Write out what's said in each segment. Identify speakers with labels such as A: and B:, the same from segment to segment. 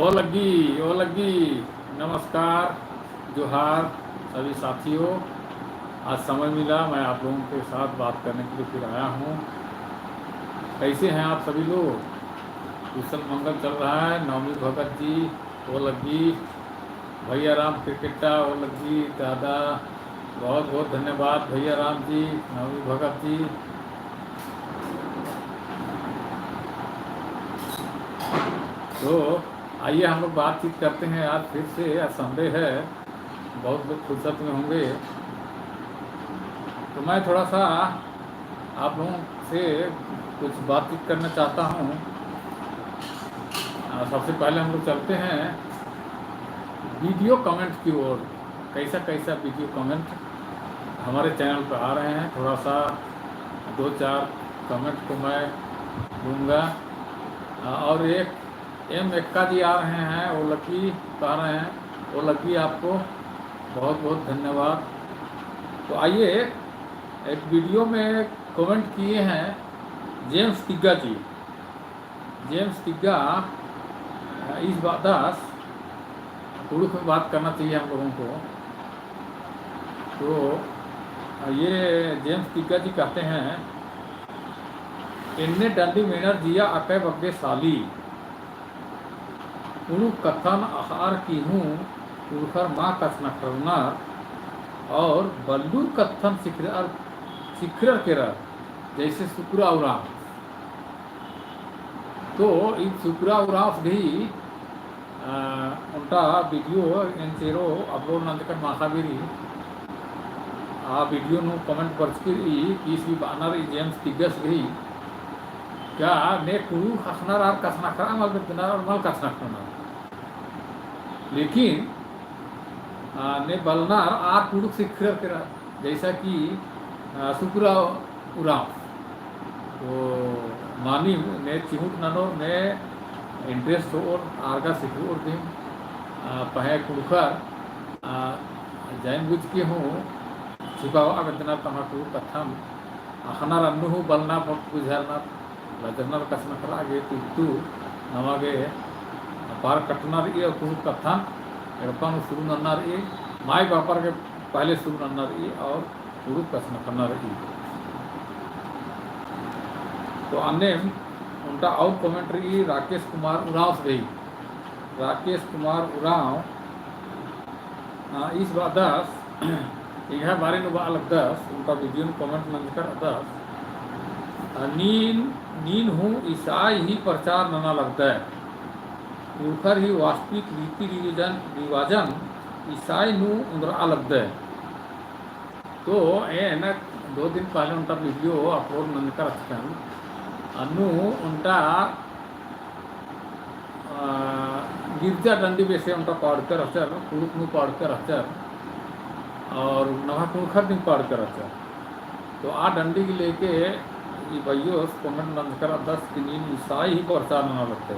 A: ओ लगी। नमस्कार, जोहार सभी साथियों। आज समय मिला, मैं आप लोगों के साथ बात करने के लिए फिर आया हूँ। कैसे हैं आप सभी लोग? कुशल मंगल चल रहा है। नवमी भगत जी, ओ लगी, भैया राम क्रिकेटा, ओ लगी दादा, बहुत बहुत धन्यवाद भैया राम जी, नवमी भगत जी। तो आइए हम लोग बातचीत करते हैं। आज फिर से, आज संडे है, बहुत लोग फुर्सत में होंगे। तो मैं थोड़ा सा आप लोगों से कुछ बातचीत करना चाहता हूँ। सबसे पहले हम लोग चलते हैं वीडियो कमेंट की ओर। कैसा कैसा वीडियो कमेंट हमारे चैनल पर आ रहे हैं, थोड़ा सा 2-4 कमेंट को मैं दूंगा। और एक एम एक्का जी आ रहे हैं, वो लकी कह रहे हैं, वो लकी आपको बहुत बहुत धन्यवाद। तो आइए, एक वीडियो में कमेंट किए हैं जेम्स तिग्गा जी। जेम्स तिग्गा इस बात उर्दू में बात करना चाहिए हम लोगों को। तो ये जेम्स तिग्गा जी कहते हैं, इन्ने डंडी मेनर जिया अकै बग्गे साली उनु कथन आहार की हूँ उड़कर माँ कथन करना और बल्लू कथन शिखर केरा जैसे सुकुरा उराम। तो इन सुकुरा उराम भी उनका वीडियो इन चेरो अपलोड नंदकर माखाबिरी आ वीडियो नु कमेंट परचकिरी किसी बानर जेम्स तिग्गस भी क्या ने कुरु खसनार आर कसना करा मल बिनार और मल कसना करना, लेकिन ने बलनार आर कुरु शिखर केरा जैसा कि सुकुरा उराम। तो मानी ने चिहुट ननो ने इंटरेस्ट और आरगा सिखु और दिन पहे कुड़कर जैन बुझ के हूँ छिपाव आवेदना तमाकू कथम अखनार अन्नु बलना बुझारना लजनर कसना करा आगे तू नवागे पार कटनार ये कुछ कथन एड़पान शुरू नन्नार ये माई बापर के पहले शुरू नन्नार ये और शुरू कसना करनार ये। तो अन्य उनका और कमेंट्री राकेश कुमार उराव से गई। राकेश कुमार उराव इस बात यह बारे में अलग दस उनका वीडियो में कमेंट मंद कर दस नीन हूँ ईसाई ही प्रचार नना लगता है उखर ही वास्तविक रीति रिवाजन ईसाई नु उनका अलग है। तो ये ना 2 दिन पहले उनका वीडियो अपलोड नंद कर अनु उनका गिरजा डंडी वैसे उनका पढ़कर अचर कुरुक नु पढ़कर अचर और नवा कुखर दिन पढ़कर अचर। तो आ डंडी के लेके भैया कमेंट नंद कर 10 की नींद ईसाई ही प्रचार न लगते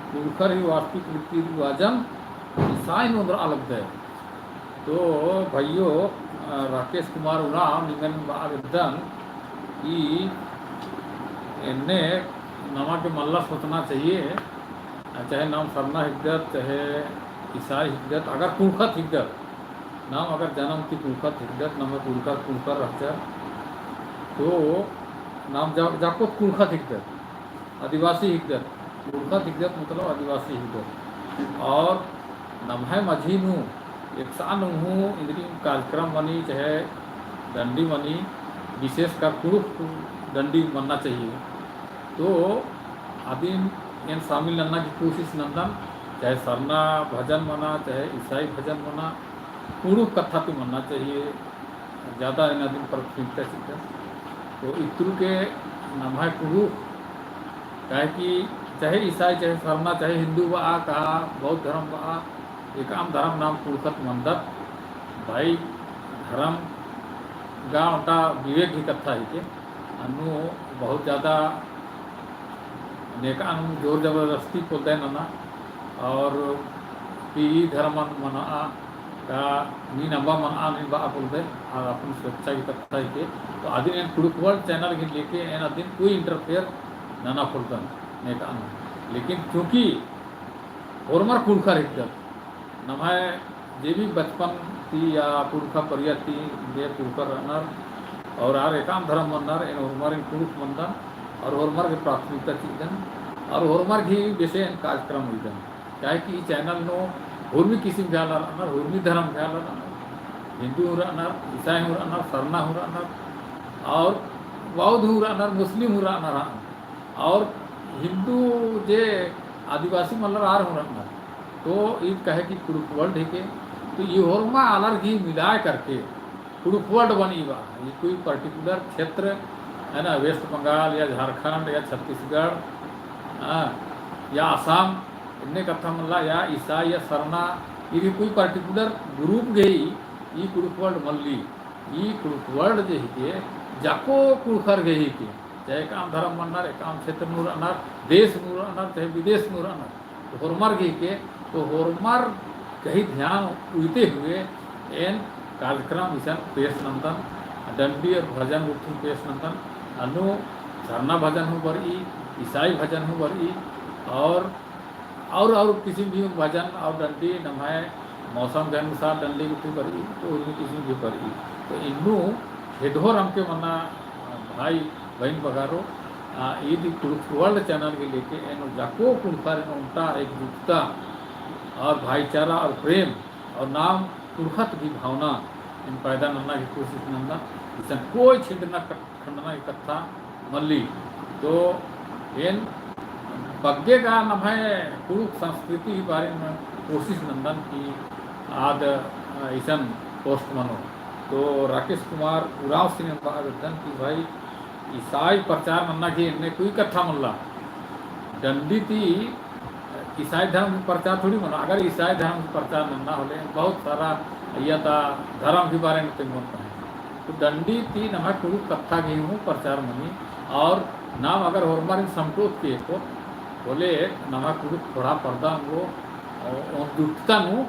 A: कुखर ही वास्तविक रीति रिवाजन ईसाई नु अलग है। तो भैया राकेश कुमार उराम निगन आवेदन कि इन्हें नमा के मल्ला सोचना चाहिए, चाहे नाम सरना हिद्दत चाहे ईसाई हिद्दत, अगर कुखत हिद्दत नाम अगर जन्म की कुखत हिद्दत नाम कुखर रहता तो नाम जाको कुखत हिद्दत आदिवासी हिद्दत कुखत हिद्दत मतलब आदिवासी हिद्दत और नम्हे माझी नु एक सान हूँ इंद्री कार्यक्रम बनी चाहे डंडी बनी विशेषकर कुरुख डंडी बनना चाहिए। तो आदि इन शामिल नन्ना की कोशिश नंदन चाहे सरना भजन बना चाहे ईसाई भजन बना कुरुख कथा पे मनना चाहिए ज़्यादा इन दिन पर खींचते सीखते। तो इत्रु के नम्हे कुरुख चाहे कि चाहे ईसाई चाहे सरना चाहे हिंदू बा कहा बौद्ध धर्म बा एक आम धर्म नाम कुरुखत मंदत भाई धर्म गाँवटा विवेक ही कथा ही के अनु बहुत ज़्यादा नेका जोर जबरदस्ती को दे नना और पी धर्म मना का नी नंबा मना नी बा बोलते और अपन स्वेच्छा की कथा ही के। तो आदि इन कुड़ुकवल चैनल के लेके इन दिन कोई इंटरफेयर नाना फुलतन नेका। लेकिन क्योंकि होरमार कुड़खर हिकदत नमाय जे भी बचपन थी या कुड़खा परिया थी जे कुड़खर रनर और आर एकाम धर्म मनर इन होरमार इन कुड़ुक मंदन और होरमार के प्राथमिकता चीजन और होरमार घी बेसे कार्यक्रम हुईदन चाहे कि चैनल नो होर्मी किसी ख्याल रनर होर्मी धर्म ख्याल रनर हिंदू हो रनर ईसाई हो रनर सरना हो रनर और बौद्ध हो रनर मुस्लिम हो रनर और हिंदू जे आदिवासी मल्लर आर हो रनर तो ईद कहे कि कुड़ुक वर्ल्ड है के तो ये होरमा अलर घी मिलाए करके कुड़ुक वर्ल्ड बनी बा ये कोई पर्टिकुलर क्षेत्र है ना वेस्ट बंगाल या झारखंड या छत्तीसगढ़ या आसाम इन्हें कथा मल्ला या ईसाई या सरना ये भी कोई पर्टिकुलर ग्रुप गई ये कुड़ुक वर्ल्ड मल्ली ये कुड़ुक वर्ल्ड जे के जाको कुड़खर गई के चाहे काम धर्म मनर काम क्षेत्र नूर अनर देश नूर अनर चाहे विदेश नूर अनर तो होरमार गई के तो होरमार कहीं ध्यान उड़ते हुए एन कार्यक्रम इसन पेश नंदन दंडी और भजन उठूं पेश नंदन अनु झरना भजन हो बरी ईसाई भजन हो बरी और किसी भी भजन और दंडी नमाय मौसम के अनुसार दंडी उठी बरी तो उनमें किसी भी बरी तो इन्नू हेडोर हमके मना भाई बहन बगारो ईद कुड़ुक वर्ल्ड चैनल के लेके इन जाको कुड़खर उनका एकजुटता और भाईचारा और प्रेम और नाम कुड़खत की भावना इन पैदा नन्ना की कोशिश नन्ना इसन कोई छिंडना खंडना की कथा मल्ली तो इन बग्गे का न है कुड़ुक संस्कृति के बारे में कोशिश नंदन की आद ईसन पोस्ट मनो तो राकेश कुमार उराव सिंह बादन की भाई ईसाई प्रचार नन्ना की इनने कोई कथा मल्ला डंडी थी ईसाई धर्म की प्रचार थोड़ी मना अगर ईसाई धर्म की प्रचार नन्ना होले बहुत सारा या था धर्म के बारे में तुम बोलता है तो दंडी थी नमा कुड़ुक कथा गई हूँ प्रचार मनी और नाम अगर होरमार संतोष के को बोले नमा कुड़ुक थोड़ा पर्दा वो और जुटता नु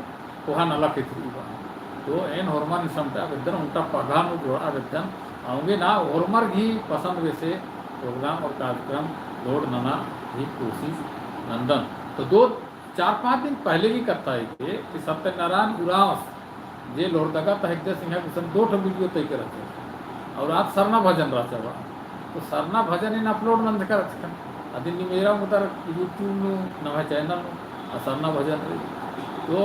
A: कोहा नला के थी तो एन होरमार समता वेदन उनका पगा नु जोड़ा वेदन आऊंगे ना होरमार घी पसंद वैसे प्रोग्राम और कार्यक्रम लोड नना ही कोशिश नंदन तो 4-5 दिन पहले की कथा है कि सत्यनारायण उराव जे लोहरदगा तहजय सिंह भूषण 2 वीडियो तय कर और आज सरना भजन रहा तो सरना भजन इन अपलोड नंद कर अदी मेरा उधर यूट्यूब नवा चैनल सरना भजन रही तो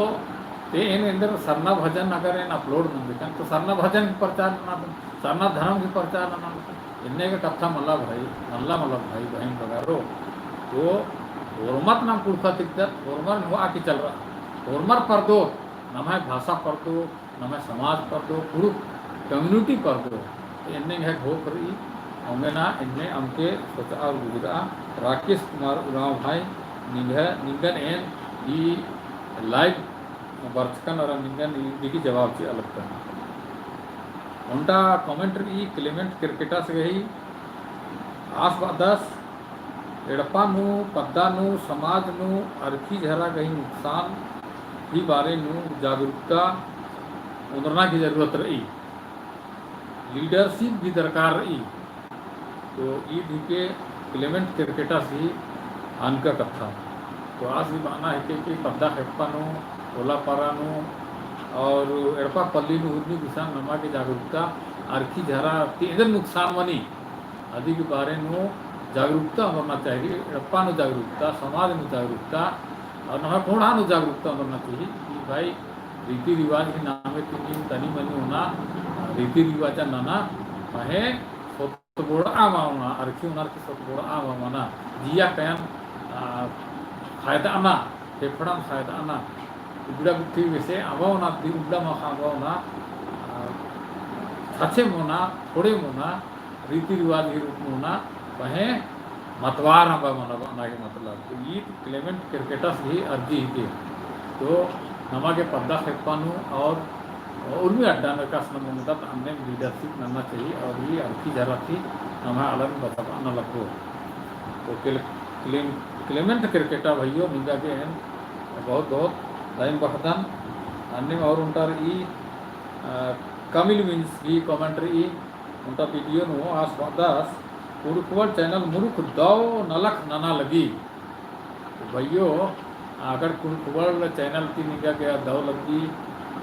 A: ते इन अंदर सरना भजन अगर इन अपलोड नंद तो सरना भजन की प्रचार ना सरना धर्म की प्रचार ना इन्ने का कथा मल्ला भाई बहन बगारो तो होरमत नाम कुड़खा तिकदत होरमर हुआ कि चल रहा होरमर पर दो नम है भाषा पर दो नम है समाज पर दो कुड़ुक कम्युनिटी पर दो इन्ने है हो करी होंगे ना इनने हमके सोचा गुजरा राकेश कुमार उराव भाई निंगन एन ई लाइव बर्चकन और निंगन की जवाब से अलग करना उनका कमेंट्री क्लेमेंट क्रिकेटा से गई आसपास एड़पानु पद्दानु समाजनु अरखी झरा गई नुकसान ही बारे नु जागरूकता उनरना की जरूरत रही लीडरशिप भी दरकार रही तो ईद के क्लेमेंट क्रिकेटा से आनका कथा तो आज भी माना है कि पद्दा हेप्पानु ओला पारानु और एड़पा पल्ली उर्नी किसान नमा की जागरूकता अरखी झरा इधर नुकसान बनी आदि के बारे में जागरूकता होना चाहिए एड़पा जागरूकता समाज में जागरूकता और नहा कोणा जागरूकता होना चाहिए कि भाई रीति रिवाज के नामे तुम्हें तनी मनी होना रीति रिवाज नाना महे सोतबोड़ा आमावना अरखी उनार की सोतबोड़ा आमावना जिया कयन फायदा आना फेफड़ा फायदा आना उबड़ा गुट्ठी वैसे आवावना दी उबड़ा मखा आवावना छाछे मोना थोड़े मोना रीति रिवाज के रूप में होना वह मतवार हम मना के मतलब तो ये क्लेमेंट क्रिकेटर्स ही अर्जी ही थी तो नमा के पद्दा फेंकपानु और उर्मी अड्डा में का मुद्दा हमने लीडरशिप करना चाहिए और ये अर्जी जरा थी नमा अलग बता न लगो तो क्लेमेंट क्रिकेटर भैया मिंगा के हैं बहुत बहुत दाइम बखदन अन्य और उनका ई कमिल मीन्स की कमेंट्री उनका वीडियो नो आसपास कुड़ुक वर्ल्ड चैनल मुरुख दो नलख नना लगी तो भैयो अगर कुल चैनल की निगा गया दौ लगी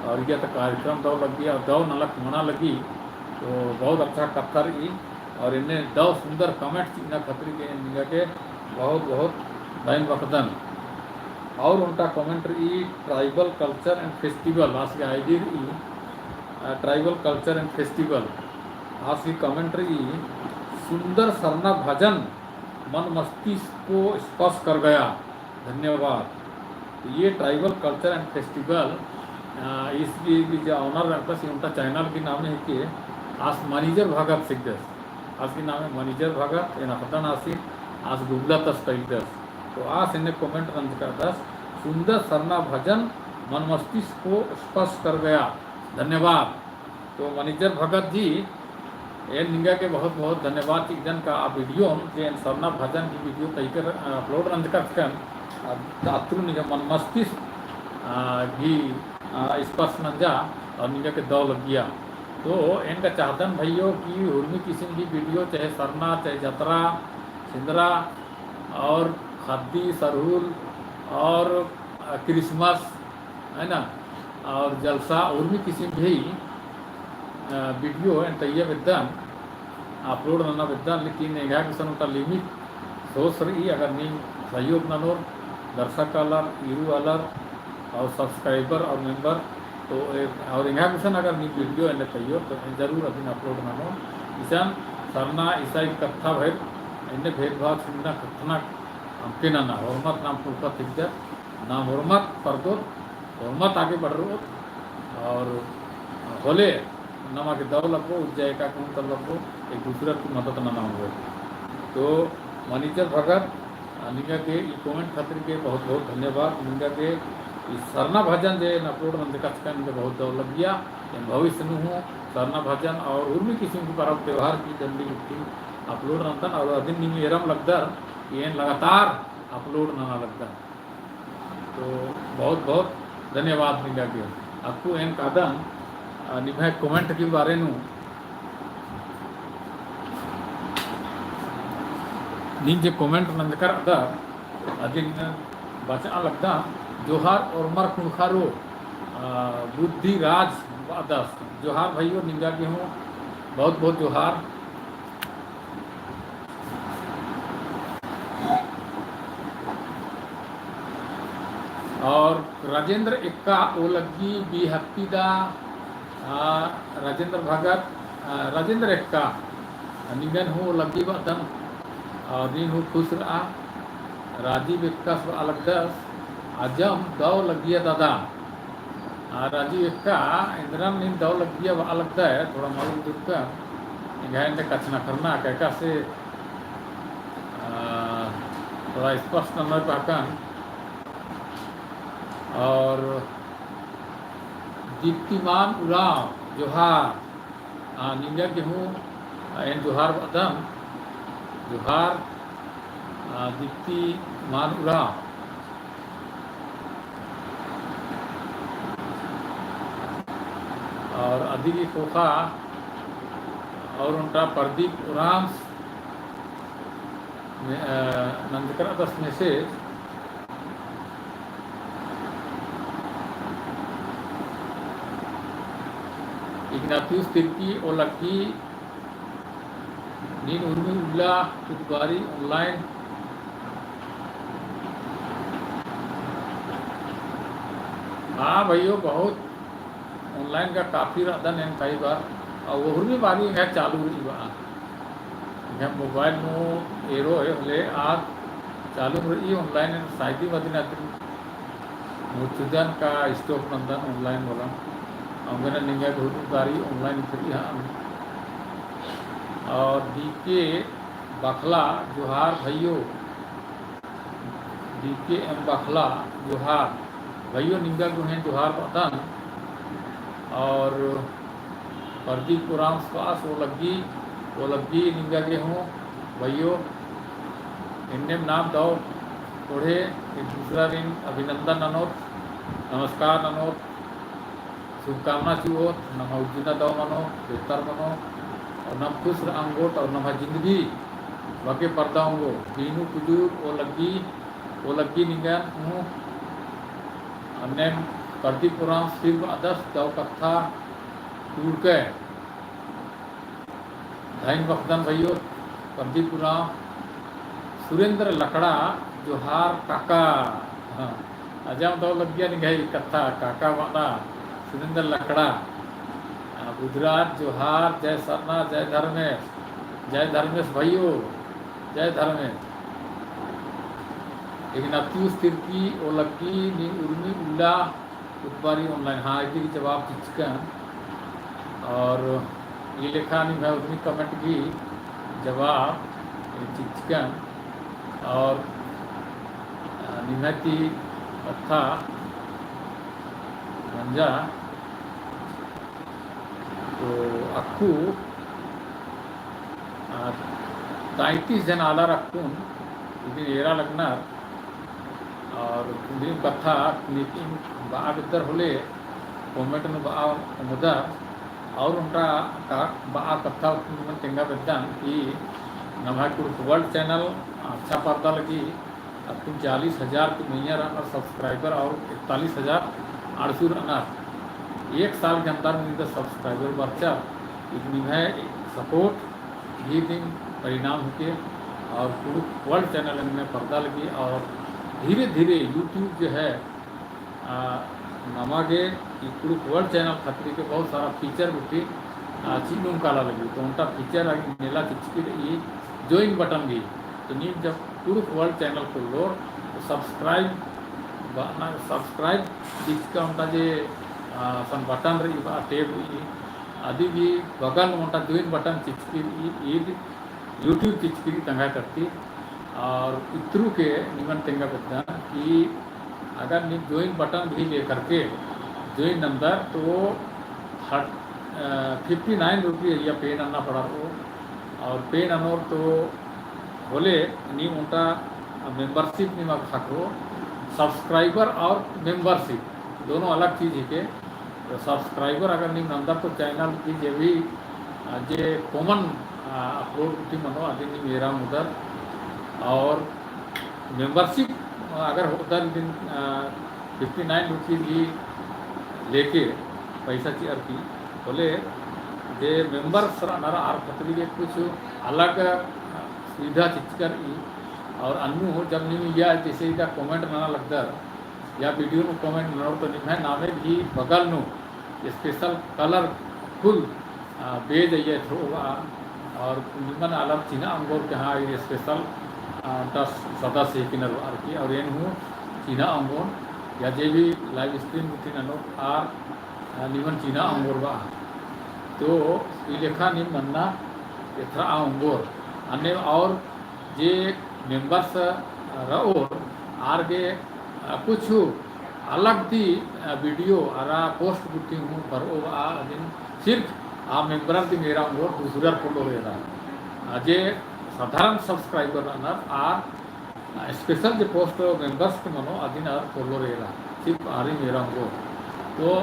A: और यह तो कार्यक्रम दौ लगी और दौ नलक मना लगी तो बहुत अच्छा कत्थर ई और इन्हें दौ सुंदर कमेंट इन्ना खतरी के निगा के बहुत बहुत दाइन वकदन और उनका comment E tribal culture and festival आज के आई ट्राइबल कल्चर एंड फेस्टिवल आज की कमेंट्री सुंदर सरना भजन मन मस्तिष्क को स्पर्श कर गया, धन्यवाद। तो ये ट्राइबल कल्चर एंड फेस्टिवल इसकी जो ऑनर प्लस उनका चैनल की नाम है कि आज मैनेजर भगत सिद्धस आज की नाम है मैनेजर भगत इन हतन आसी आज गुगला तस तैदस तो आज इन्हें कमेंट रंज कर दस सुंदर सरना भजन मन मस्तिष्क को स्पर्श कर गया, धन्यवाद। तो मैनेजर भगत जी ये निंगा के बहुत बहुत धन्यवाद कि जन का आप वीडियो जे सरना भजन की वीडियो कहीं कर अपलोड रंज कर दातृ निगा मन मस्तिष्क भी स्पर्श नंजा और निगा के दौ लग गया। तो इनका चाहतन भाइयों की उर्मी किस्म की वीडियो चाहे सरना चाहे जतरा सिंदरा और खद्दी सरहुल और क्रिसमस है ना और जलसा उर्मी किस्म भी वीडियो तैयार विद्यान अपलोड नना विद्यान लेकिन एगा किसान उनका लिमिट सोच रही अगर नहीं सहयोग ननोर दर्शक अलर इरू अलर और सब्सक्राइबर और मेंबर तो और एगा किसान अगर नहीं वीडियो एने तैयार तो जरूर अभी अपलोड ननो किसान सरना ईसाई कथा भर इन्हें भेदभाव सुनना कथना हमके ना हरमत नाम पुलका थिक नाम हरमत परदो हरमत आगे बढ़ रो और होले नमा के दौ लगो उज्जय का कौन कर लगो एक दूसरे की मदद ना हो। तो मैनेजर भगत निगा के कमेंट खातिर के बहुत बहुत धन्यवाद। निगा के सरना भजन जे अपलोड नंद का बहुत दौ लग गया भविष्य में हूँ सरना भजन और उर्मी किस्म की पर्व त्यौहार की जल्दी उठी अपलोड नंदन और अदिन निमी एरम लगदर ये लगातार अपलोड ना लगता। तो बहुत बहुत धन्यवाद निगा के आपको एन कादन निभाए कमेंट के बारे में नीचे कमेंट नंदकर अदा अदिन बचा लगता जोहार और मर कुणखारो बुद्धि राज अदस जोहार भाइयों निंगा के हूँ बहुत बहुत जोहार। और राजेंद्र इक्का ओलगी बी हत्तीदा राजेंद्र भगत राजेंद्र एक्का निगन हो लगी बदन और दिन हो खुश रहा राजीव एक्का अलग दस अजम दौ लगिया दादा राजीव एक्का इंद्रम नींद दौ लगिया अलग दा है थोड़ा मालूम दुर्गा घायल कचना करना कैका से थोड़ा स्पष्ट नंबर पाकन और दीप्तिमान उराव जोहार निंगा के हूँ एन जोहार बदम जोहार दीप्तिमान उराव और अधिकी कोखा और उनका प्रदीप उराम नंदकर दस में से इग्नातियुस तिर्की ओलगी नीन उर्मी उल्ला कुतबारी ऑनलाइन हाँ भैया बहुत ऑनलाइन का काफ़ी रदन है कई बार और वो उर्मी बारी है चालू रही बा मोबाइल में एरो है ले आज चालू रही ऑनलाइन शायदी मदीना मुर्तुदन का स्टॉक नंदन ऑनलाइन वाला अंगना निंगा बारी ऑनलाइन फ्री हाँ और डीके बखला जोहार भैयो डीके एम बखला जोहार भैयो निंगा गुहें जोहार बदन और प्रदीप पुराम स्वास वो लगी निंगा के हूँ भैयो इनने नाम दो थोड़े एक दूसरा दिन अभिनंदन अनोत नमस्कार अनोत शुभकामना चुओ नम उज्जिना दो मनो बेहतर मनो और नम खुश अंगोट और नम जिंदगी वके पर्दाओंगो बीनू कुजूर वो लगी निंगन हूँ अन्य परदीपुरा शिव अदस दव कथा टूरके धाइन बखदन भैयो परदीपुरा सुरेंद्र लकड़ा जोहार काका। हाँ अजम तो लग गया नहीं गई कथा काका वाला सुरेंद्र लकड़ा गुजरात जोहार जय सरना जय धर्मेश भैयो जय धर्मेश इग्नातियुस तिर्की ओलक्की नी उर्मी उल्ला उत्बारी ऑनलाइन। हाँ ये जवाब चिचकन और ये लिखा नहीं मैं उर्मी कमेंट की जवाब चिचकन और निमती कथा मंजा तो अक्कू 33 जन आला रखून इधर एरा लगना और दिन कथा मीटिंग बाग इधर होले कमेंट में बा मुदा और उनका बा कथा मन तेंगा बेदान कि नमाकुर वर्ल्ड चैनल अच्छा पर्दा लगी अब 40,000 की मैया रनर सब्सक्राइबर और 41,800 रनर एक साल के अंदर में सब्सक्राइबर बच्चा इतनी है सपोर्ट भी दिन परिणाम होके और पूरे वर्ल्ड चैनल में पर्दा लगी और धीरे धीरे यूट्यूब जो है नमागे पूरे वर्ल्ड चैनल खतरी के बहुत सारा फीचर भी चीनों काला लगी तो उनका फीचर आगे मेला चिचकी ये ज्वाइन बटन भी तो नीम जब पूरे वर्ल्ड चैनल को लो तो सब्सक्राइब जिसका उनका जे सन बटन रही टेब आदि भी बगल में उनका ज्वाइन बटन चिचकी ये यूट्यूब चिचकी तंगा करती और इतरू के निमन तेंगा बता कि अगर नी ज्वाइन बटन भी ले करके ज्वाइन नंबर तो 59 रुपये या पे आना पड़ा वो और पे ननोर तो बोले नी उनका मेंबरशिप नहीं मत खाको सब्सक्राइबर और मेंबरशिप दोनों अलग चीज़ है के तो सब्सक्राइबर अगर नहीं नंबर तो चैनल की जे भी जे कॉमन अपलोड की मनो आदि नहीं मेरा उधर और मेंबरशिप अगर उधर दिन 59 रुपीज़ भी लेके पैसा चेयर की बोले जे मेंबर्स नारा आर खतरी के कुछ अलग सुविधा चिचकर और अन्नू जब नहीं या जैसे इधर कमेंट ना लगता या वीडियो में कमेंट ना तो नहीं नामे भी बगल नो स्पेशल कलर फुल बेज ये थ्रो और निमन अलग चीना अंगोर के हाँ ये स्पेशल सदस्य किनर की और एन हूँ चीना अंगोर या जे भी लाइव स्ट्रीम थी ननो आर निमन चीना अंगोर बा तो ये लेखा निम मन्ना इतना अंगोर अन्य और जे मेंबर्स रहो आर के कुछ अलग थी वीडियो आरा पोस्ट बुटी हूँ पर ओ दिन सिर्फ आ मेंबर थी मेरा अंगोर दूसरा फोटो ले रहा जे साधारण सब्सक्राइबर रनर आर स्पेशल जो पोस्ट मेंबर्स के मनो अधीन आर फॉलो रहेगा सिर्फ आरी मेरा हो तो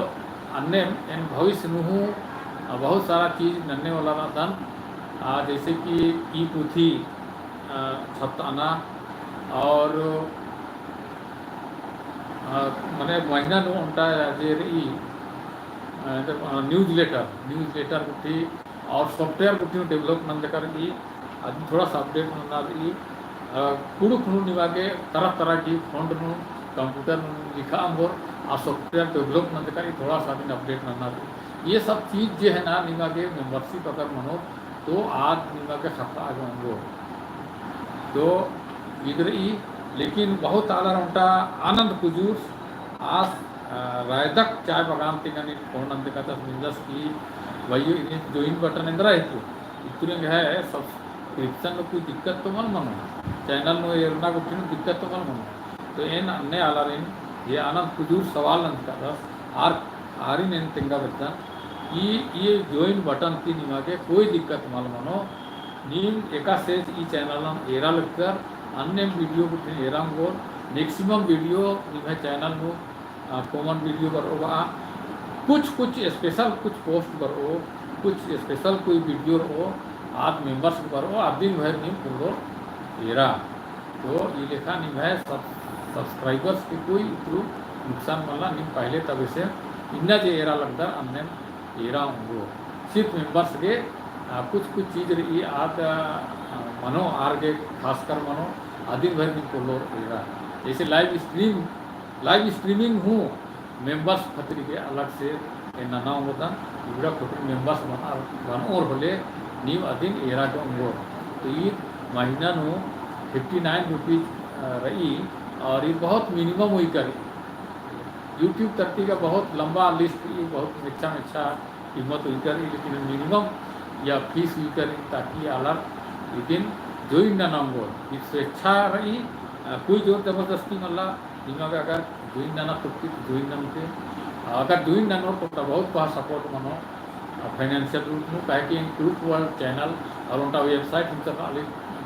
A: अन्य इन भविष्य में बहुत सारा चीज़ नन्हे वाला धन जैसे कि ई पुथी छत आना और मैंने महीना नु उनका जे रही न्यूज़ लेटर कुछ और सॉफ्टवेयर कुछ डेवलपमेंट कर की अभी थोड़ा सा अपडेट होना रही कुड़ुक निवागे तरह तरह की फंड कंप्यूटर लिखा और सॉफ्टवेयर डेवलपमेंट कर थोड़ा सा दिन अपडेट करना रही ये सब चीज़ जो है ना निवागे मेंबरशिप अगर मनो तो आज निवागे खाता आगे होंगे तो इधर ही लेकिन बहुत आला उनका आनंद कुजूर आज रायदक चाय बगान तिगनी फोन अंत का मिंजस की वही ज्वाइन बटन इंद्रा है तो इतने है सब्सक्रिप्शन में कोई दिक्कत तो मन मनो चैनल में एरना को दिक्कत तो मन मनो तो एन अन्य आला रेन ये आनंद कुजूर सवाल अंत का आर इन तिंगा बच्चा ये ज्वाइन बटन की निमा के कोई दिक्कत माल मनो नीम एका से ई चैनल एरा लगकर अन्य वीडियो को एरा गोर मैक्सिमम वीडियो निभे चैनल में कॉमन वीडियो करो कुछ स्पेशल कुछ पोस्ट करो कुछ स्पेशल कोई वीडियो हो आप मेंबर्स करो आप दिन भर नहीं पूरो एरा तो ये लेखा निभे सब्सक्राइबर्स की कोई थ्रू नुकसान मला निम पहले तब से इन्ना जे एरा लगता अन्य एरा होंगो सिर्फ मेंबर्स के कुछ कुछ चीज रही आद मनो आर के खासकर मनो आदिन भर दिन को लोग एरा जैसे लाइव स्ट्रीमिंग हूँ मेंबर्स खतरी के अलग से नाना होता इबड़ा खुद मेंबर्स बन और होले नीव अधीन एरा के होंगो तो ये महीना नु 59 रुपीज रही और ये बहुत मिनिमम हुई कर यूट्यूब तरती का बहुत लंबा लिस्ट ये बहुत अच्छा कीमत हुई कर लेकिन मिनिमम या फीस हुई कर ताकि अलग लेकिन जोइन ना नाम बोल ये स्वेच्छा रही कोई जोर जबरदस्ती मतलब दिमाग अगर जोइन ना तुक्की तो जोइन ना अगर जोइन ना तो बहुत बहुत सपोर्ट मनो फाइनेंशियल रूप में कहे कि ग्रुप वर्ल्ड चैनल और उनका वेबसाइट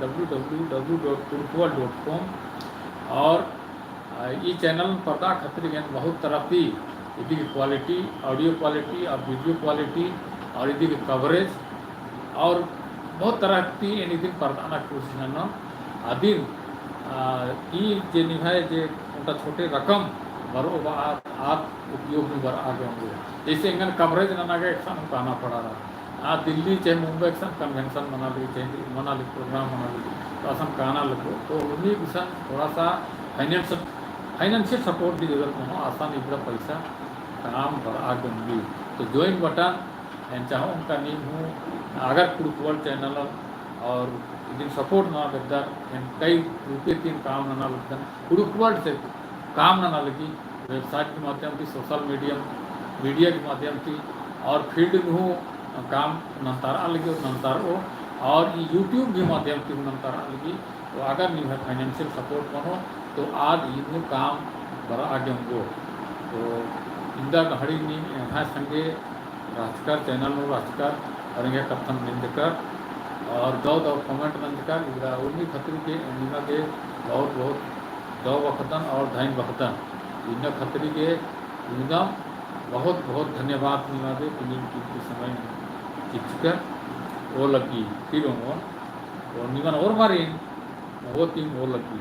A: www.groupworld.com और ये चैनल पर्दा खतरी बहुत तरह की यदि क्वालिटी ऑडियो क्वालिटी और वीडियो क्वालिटी और यदि कवरेज और बहुत तरह की यदि पर्दा कोशिश आदिन जे निभाए जे उनका छोटे रकम बरो आप उपयोग में बर आगे होंगे जैसे इंगन कवरेज ना के एक कहना पड़ा रहा दिल्ली चाहे मुंबई एक कन्वेंशन मना ली प्रोग्राम मना ली तो असम कहना लगो तो उन्हीं विषय थोड़ा सा फाइनेंशियल सपोर्ट की जरूरत हो आसान इबड़ा पैसा काम बर आगे होंगी तो ज्वाइन बटन चाहो उनका नीम हूँ अगर ग्रुप वर्ल्ड चैनल और दिन सपोर्ट ना लगता कई रुपये तीन काम ना लगता ग्रुप वर्ल्ड से काम ना लगी वेबसाइट के माध्यम से सोशल मीडिया के माध्यम से और फील्ड में हूँ काम नंतारा लगी नंतारो और यूट्यूब के माध्यम से नंतारा लगी तो अगर नहीं है फाइनेंशियल सपोर्ट बनो तो आज इन काम बड़ा आगे होंगे तो इंदा घड़ी नहीं यहाँ संगे राजकर चैनल में राजकर और इनके कथन निंदकर और दो कमेंट निंदकर इधर उन्हीं खतरी के इनका के बहुत बहुत दो वक्तन और धैन वक्तन इन खतरी के एकदम बहुत बहुत धन्यवाद निवादे के समय चिचकर वो लगी फिर और निमन और मारी वो तीन वो लगी